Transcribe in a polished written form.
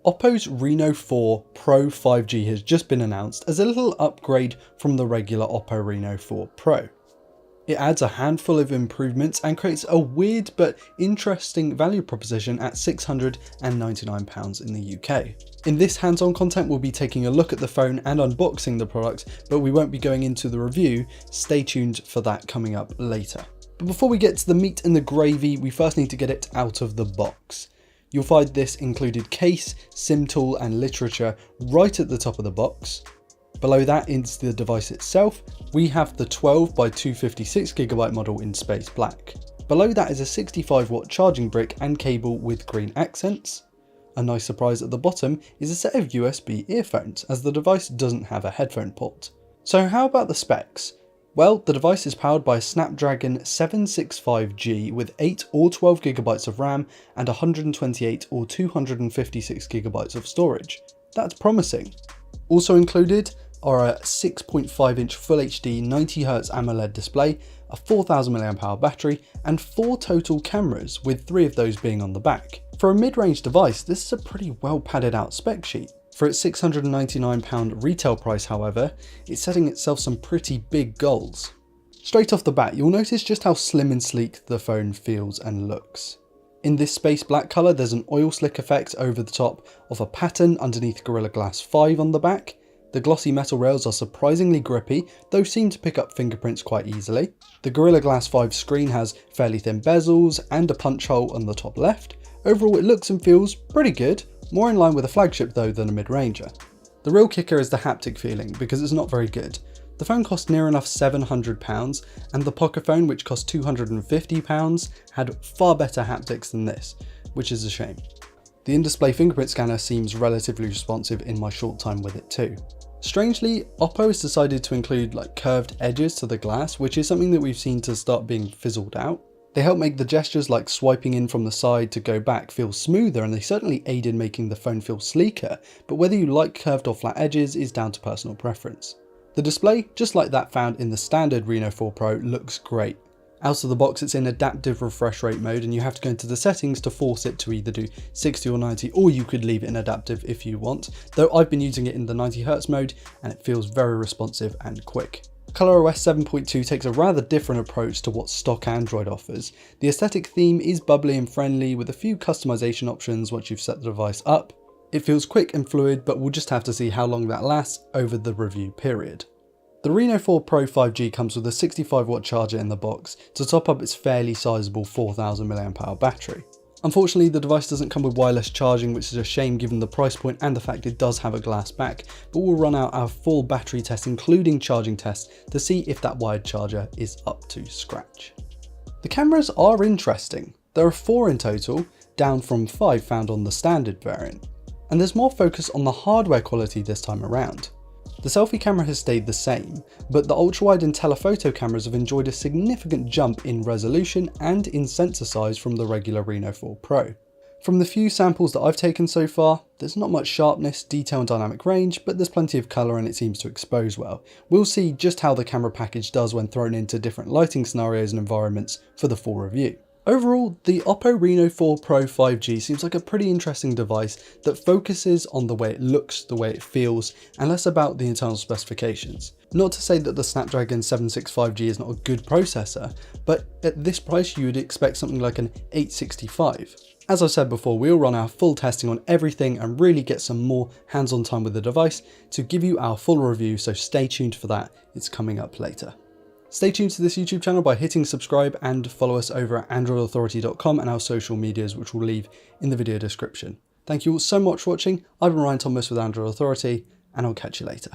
Oppo's Reno 4 Pro 5G has just been announced as a little upgrade from the regular Oppo Reno 4 Pro. It adds a handful of improvements and creates a weird but interesting value proposition at £699 in the UK. In this hands-on content, we'll be taking a look at the phone and unboxing the product, but we won't be going into the review. Stay tuned for that coming up later. But before we get to the meat and the gravy, we first need to get it out of the box. You'll find this included case, SIM tool and literature right at the top of the box. Below that is the device itself. We have the 12 by 256GB model in space black. Below that is a 65-watt charging brick and cable with green accents. A nice surprise at the bottom is a set of USB earphones, as the device doesn't have a headphone port. So how about the specs? Well, the device is powered by a Snapdragon 765G with 8 or 12GB of RAM and 128 or 256GB of storage. That's promising. Also included are a 6.5-inch Full HD 90Hz AMOLED display, a 4000 mAh battery, and 4 total cameras, with 3 of those being on the back. For a mid-range device, this is a pretty well padded out spec sheet. For its £699 retail price, however, it's setting itself some pretty big goals. Straight off the bat, you'll notice just how slim and sleek the phone feels and looks. In this space black colour, there's an oil slick effect over the top of a pattern underneath Gorilla Glass 5 on the back. The glossy metal rails are surprisingly grippy, though seem to pick up fingerprints quite easily. The Gorilla Glass 5 screen has fairly thin bezels and a punch hole on the top left. Overall, it looks and feels pretty good, more in line with a flagship though than a mid-ranger. The real kicker is the haptic feeling, because it's not very good. The phone cost near enough £700, and the Pocket phone, which cost £250, had far better haptics than this, which is a shame. The in-display fingerprint scanner seems relatively responsive in my short time with it too. Strangely, Oppo has decided to include curved edges to the glass, which is something that we've seen to start being fizzled out. They help make the gestures like swiping in from the side to go back feel smoother, and they certainly aid in making the phone feel sleeker, but whether you like curved or flat edges is down to personal preference. The display, just like that found in the standard Reno 4 Pro, looks great. Out of the box, it's in adaptive refresh rate mode, and you have to go into the settings to force it to either do 60 or 90, or you could leave it in adaptive if you want, though I've been using it in the 90Hz mode and it feels very responsive and quick. ColorOS 7.2 takes a rather different approach to what stock Android offers. The aesthetic theme is bubbly and friendly, with a few customization options once you've set the device up. It feels quick and fluid, but we'll just have to see how long that lasts over the review period. The Reno 4 Pro 5G comes with a 65-watt charger in the box to top up its fairly sizable 4000 mAh battery. Unfortunately, the device doesn't come with wireless charging, which is a shame given the price point and the fact it does have a glass back, but we'll run out our full battery test including charging tests to see if that wired charger is up to scratch. The cameras are interesting. There are 4 in total, down from 5 found on the standard variant, and there's more focus on the hardware quality this time around. The selfie camera has stayed the same, but the ultra-wide and telephoto cameras have enjoyed a significant jump in resolution and in sensor size from the regular Reno 4 Pro. From the few samples that I've taken so far, there's not much sharpness, detail and dynamic range, but there's plenty of colour and it seems to expose well. We'll see just how the camera package does when thrown into different lighting scenarios and environments for the full review. Overall, the Oppo Reno 4 Pro 5G seems like a pretty interesting device that focuses on the way it looks, the way it feels, and less about the internal specifications. Not to say that the Snapdragon 765G is not a good processor, but at this price you would expect something like an 865. As I said before, we'll run our full testing on everything and really get some more hands-on time with the device to give you our full review, so stay tuned for that, it's coming up later. Stay tuned to this YouTube channel by hitting subscribe and follow us over at androidauthority.com and our social medias, which we'll leave in the video description. Thank you all so much for watching. I've been Ryan Thomas with Android Authority, and I'll catch you later.